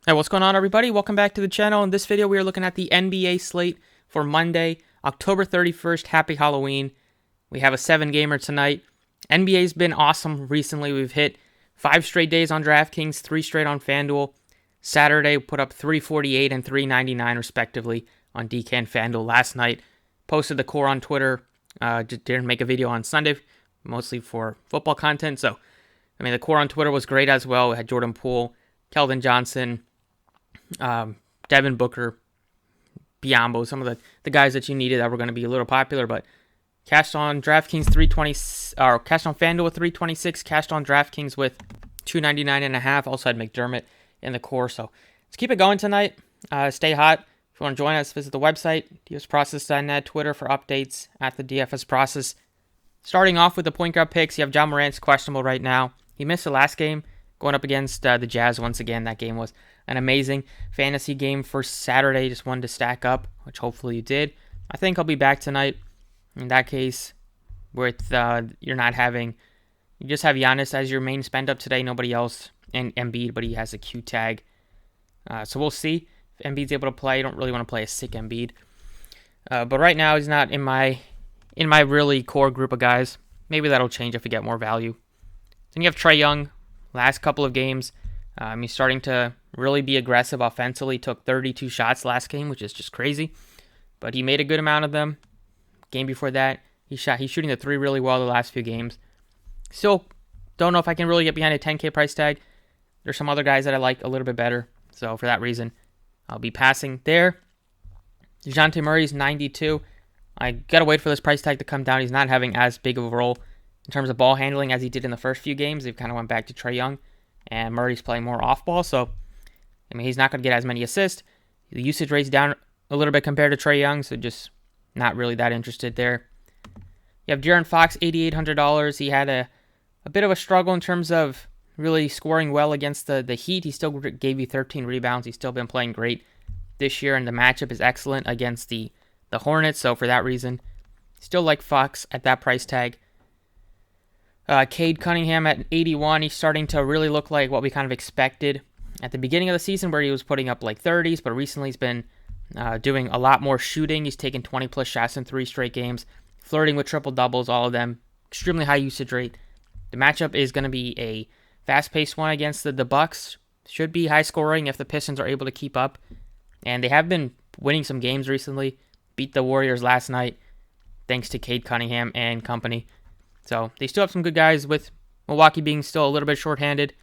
Hey, what's going on, everybody? Welcome back to the channel. In this video, we are looking at the NBA slate for Monday, October 31st. Happy Halloween. We have a 7-gamer tonight. NBA's been awesome recently. We've hit 5 straight days on DraftKings, 3 straight on FanDuel. Saturday, we put up 348 and 399 respectively on DK and FanDuel last night. Posted the core on Twitter. Just didn't make a video on Sunday, mostly for football content. So, the core on Twitter was great as well. We had Jordan Poole, Keldon Johnson, Devin Booker, Biombo, some of the guys that you needed that were going to be a little popular, but cashed on DraftKings 320, or cashed on FanDuel with 326, cashed on DraftKings with 299.5. Also had McDermott in the core. So let's keep it going tonight. Stay hot. If you want to join us, visit the website, dfsprocess.net, Twitter for updates at the DFS Process. Starting off with the point guard picks, you have John Morant's questionable right now. He missed the last game, going up against the Jazz once again. That game was an amazing fantasy game for Saturday. Just wanted to stack up, which hopefully you did. I think I'll be back tonight. In that case, with you just have Giannis as your main spend up today. Nobody else, and Embiid, but he has a Q tag. So we'll see if Embiid's able to play. I don't really want to play a sick Embiid, but right now he's not in my really core group of guys. Maybe that'll change if we get more value. Then you have Trae Young. Last couple of games, he's starting to really be aggressive offensively. Took 32 shots last game, which is just crazy. But he made a good amount of them. Game before that, he's shooting the 3 really well the last few games. Still don't know if I can really get behind a 10K price tag. There's some other guys that I like a little bit better. So for that reason, I'll be passing there. DeJounte Murray's 92. I got to wait for this price tag to come down. He's not having as big of a role in terms of ball handling as he did in the first few games. They've kind of went back to Trae Young, and Murray's playing more off ball, so he's not going to get as many assists. The usage rate's down a little bit compared to Trae Young, so just not really that interested there. You have De'Aaron Fox, $8,800. He had a bit of a struggle in terms of really scoring well against the Heat. He still gave you 13 rebounds. He's still been playing great this year, and the matchup is excellent against the Hornets, so for that reason, still like Fox at that price tag. Cade Cunningham at 81. He's starting to really look like what we kind of expected at the beginning of the season, where he was putting up like 30s, but recently he's been doing a lot more shooting. He's taken 20-plus shots in 3 straight games, flirting with triple-doubles, all of them. Extremely high usage rate. The matchup is going to be a fast-paced one against the Bucks. Should be high-scoring if the Pistons are able to keep up. And they have been winning some games recently. Beat the Warriors last night, thanks to Cade Cunningham and company. So they still have some good guys, with Milwaukee being still a little bit shorthanded.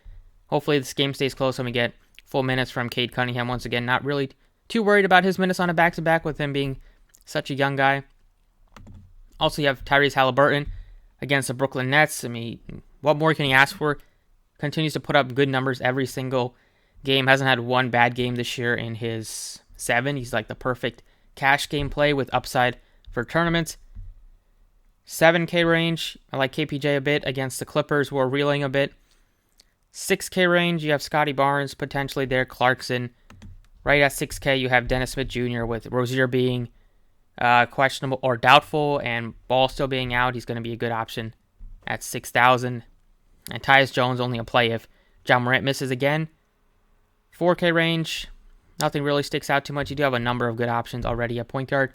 Hopefully this game stays close and we get full minutes from Cade Cunningham once again. Not really too worried about his minutes on a back-to-back with him being such a young guy. Also, you have Tyrese Halliburton against the Brooklyn Nets. What more can he ask for? Continues to put up good numbers every single game. Hasn't had one bad game this year in his 7. He's like the perfect cash game play with upside for tournaments. 7K range, I like KPJ a bit against the Clippers, who are reeling a bit. 6K range, you have Scotty Barnes potentially there, Clarkson. Right at 6K, you have Dennis Smith Jr. with Rozier being questionable or doubtful, and Ball still being out. He's going to be a good option at 6,000. And Tyus Jones only a play if John Morant misses again. 4K range, nothing really sticks out too much. You do have a number of good options already at point guard.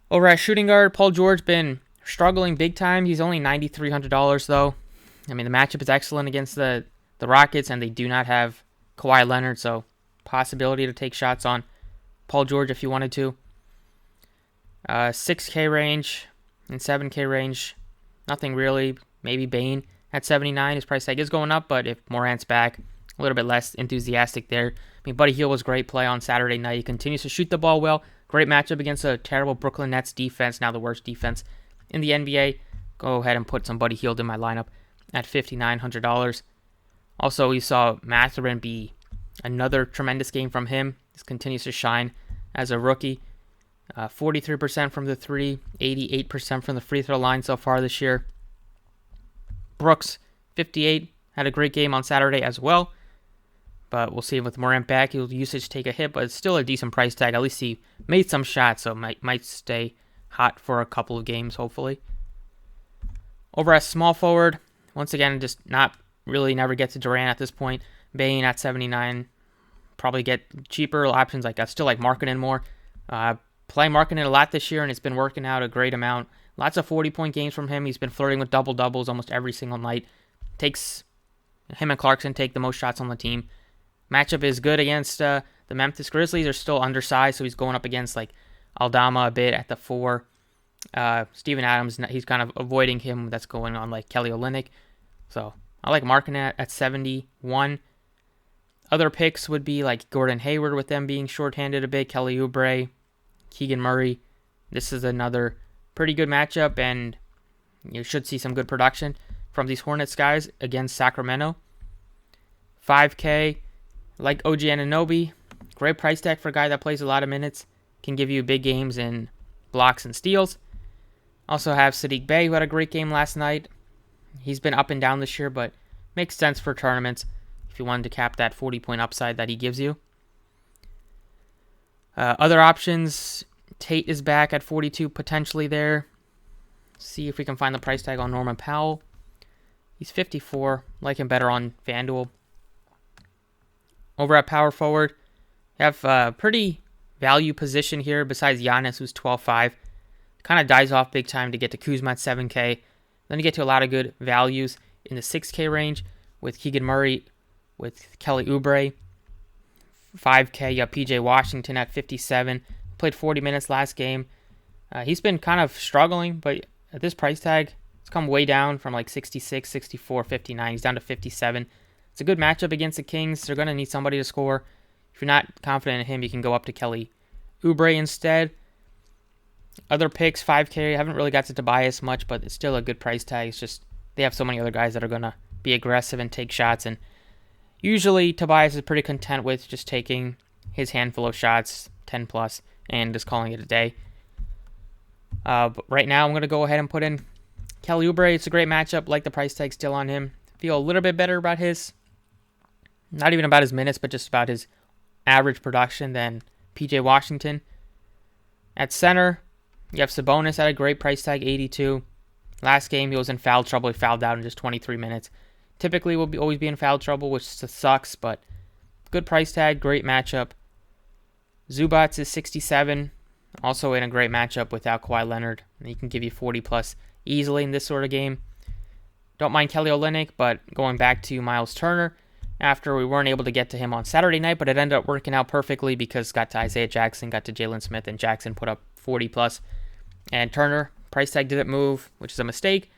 Over at shooting guard, Paul George been struggling big time. He's only $9,300 though. The matchup is excellent against the Rockets, and they do not have Kawhi Leonard, so possibility to take shots on Paul George if you wanted to. 6K range and 7K range, nothing really. Maybe Bane at 79. His price tag is going up, but if Morant's back, a little bit less enthusiastic there. Buddy Hield was great play on Saturday night. He continues to shoot the ball well. Great matchup against a terrible Brooklyn Nets defense, now the worst defense in the NBA. Go ahead and put some Buddy Hield in my lineup at $5,900. Also, we saw Mathurin be another tremendous game from him. He continues to shine as a rookie. 43% from the 3, 88% from the free throw line so far this year. Brooks, 58, had a great game on Saturday as well. But we'll see with Morant back, he'll usage take a hit, but it's still a decent price tag. At least he made some shots, so might stay hot for a couple of games, hopefully. Over at small forward, once again, just not really never get to Durant at this point. Bane at 79, probably get cheaper options like that. Still like Markkanen more. Play Markkanen a lot this year, and it's been working out a great amount. Lots of 40-point games from him. He's been flirting with double-doubles almost every single night. Him and Clarkson take the most shots on the team. Matchup is good against the Memphis Grizzlies. They're still undersized, so he's going up against like Aldama a bit at the 4. Steven Adams, he's kind of avoiding him. That's going on like Kelly Olynyk. So I like Markkanen at 71. Other picks would be like Gordon Hayward with them being shorthanded a bit. Kelly Oubre, Keegan Murray. This is another pretty good matchup, and you should see some good production from these Hornets guys against Sacramento. 5K, like OG Anunoby. Great price tag for a guy that plays a lot of minutes. Can give you big games in blocks and steals. Also have Saddiq Bey, who had a great game last night. He's been up and down this year, but makes sense for tournaments if you wanted to cap that 40-point upside that he gives you. Other options, Tate is back at 42 potentially there. See if we can find the price tag on Norman Powell. He's 54. Like him better on FanDuel. Over at power forward, you have a pretty value position here besides Giannis, who's 12.5. Kind of dies off big time to get to Kuzma at 7K. Then you get to a lot of good values in the 6K range with Keegan Murray, with Kelly Oubre. 5K, you have PJ Washington at 57. Played 40 minutes last game. He's been kind of struggling, but at this price tag, it's come way down from like 66, 64, 59. He's down to 57. It's a good matchup against the Kings. They're going to need somebody to score. If you're not confident in him, you can go up to Kelly Oubre instead. Other picks, 5K, I haven't really got to Tobias much, but it's still a good price tag. It's just they have so many other guys that are going to be aggressive and take shots, and usually Tobias is pretty content with just taking his handful of shots, 10 plus, and just calling it a day. But right now, I'm going to go ahead and put in Kelly Oubre. It's a great matchup. Like the price tag still on him. Feel a little bit better about not even about his minutes, but just about his average production than PJ Washington. At center, you have Sabonis at a great price tag, 82. Last game, he was in foul trouble. He fouled out in just 23 minutes. Typically, will always be in foul trouble, which sucks, but good price tag, great matchup. Zubats is 67, also in a great matchup without Kawhi Leonard. He can give you 40 plus easily in this sort of game. Don't mind Kelly Olynyk, but going back to Miles Turner, after we weren't able to get to him on Saturday night, but it ended up working out perfectly because got to Isaiah Jackson, got to Jalen Smith, and Jackson put up 40 plus. And Turner, price tag didn't move, which is a mistake.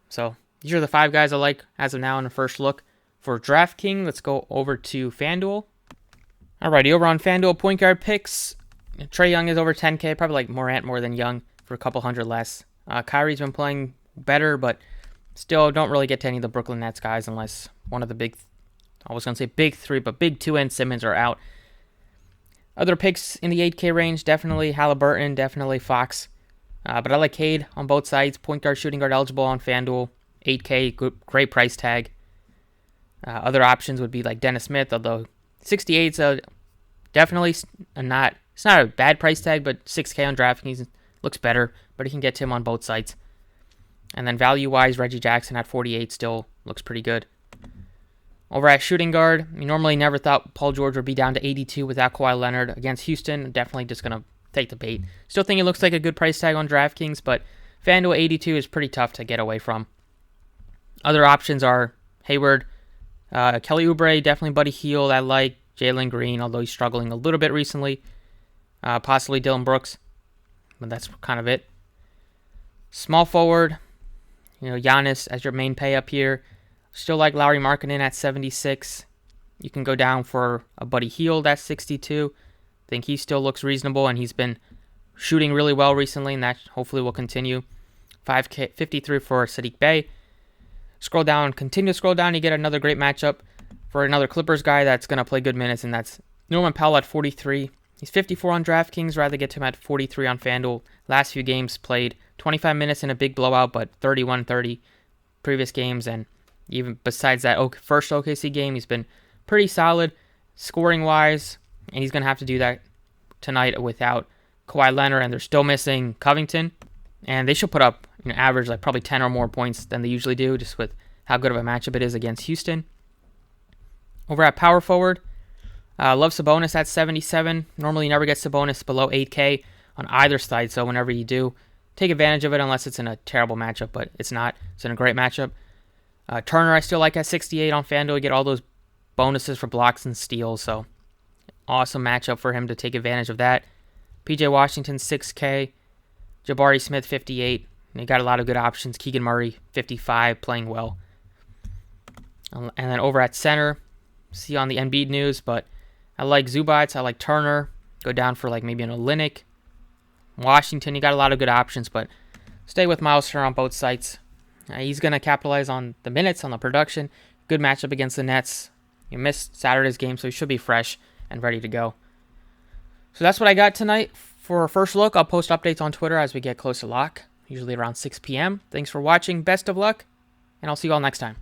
So these are the 5 guys I like as of now in the first look. For DraftKings, let's go over to FanDuel. Alrighty, over on FanDuel point guard picks, Trae Young is over 10K, probably like Morant more than Young for a couple hundred less. Kyrie's been playing better, but still don't really get to any of the Brooklyn Nets guys unless one of the big 3, but big 2 and Simmons are out. Other picks in the 8K range, definitely Halliburton, definitely Fox. But I like Cade on both sides. Point guard, shooting guard eligible on FanDuel. 8K, great price tag. Other options would be like Dennis Smith, although 68 is definitely it's not a bad price tag, but 6K on DraftKings looks better, but you can get to him on both sides. And then value-wise, Reggie Jackson at 48 still looks pretty good. Over at shooting guard, we normally never thought Paul George would be down to 82 without Kawhi Leonard. Against Houston, definitely just going to take the bait. Still think it looks like a good price tag on DraftKings, but FanDuel 82 is pretty tough to get away from. Other options are Hayward, Kelly Oubre, definitely Buddy Hield. I like Jalen Green, although he's struggling a little bit recently. Possibly Dylan Brooks, but that's kind of it. Small forward, Giannis as your main pay up here. Still like Lauri Markkanen at 76. You can go down for a Buddy Hield at 62. Think he still looks reasonable, and he's been shooting really well recently, and that hopefully will continue. 5K, 53 for Saddiq Bey. Continue to scroll down, you get another great matchup for another Clippers guy that's going to play good minutes, and that's Norman Powell at 43. He's 54 on DraftKings, rather get to him at 43 on FanDuel. Last few games played 25 minutes in a big blowout, but 31-30 previous games, and even besides that first OKC game, he's been pretty solid scoring-wise, and he's going to have to do that tonight without Kawhi Leonard, and they're still missing Covington. And they should put up average like probably 10 or more points than they usually do, just with how good of a matchup it is against Houston. Over at power forward, Love Sabonis at 77. Normally you never get Sabonis below 8K on either side, so whenever you do, take advantage of it unless it's in a terrible matchup, but it's not. It's in a great matchup. Turner I still like at 68 on FanDuel. You get all those bonuses for blocks and steals, so awesome matchup for him to take advantage of that. PJ Washington 6K. Jabari Smith 58. And you got a lot of good options. Keegan Murray 55, playing well. And then over at center, see on the Embiid news, but I like Zubats, I like Turner. Go down for like maybe an Olynyk. Washington, you got a lot of good options, but stay with Miles Turner on both sites. He's going to capitalize on the minutes, on the production. Good matchup against the Nets. You missed Saturday's game, so he should be fresh and ready to go. So that's what I got tonight. For a first look, I'll post updates on Twitter as we get close to lock, usually around 6 p.m. Thanks for watching. Best of luck, and I'll see you all next time.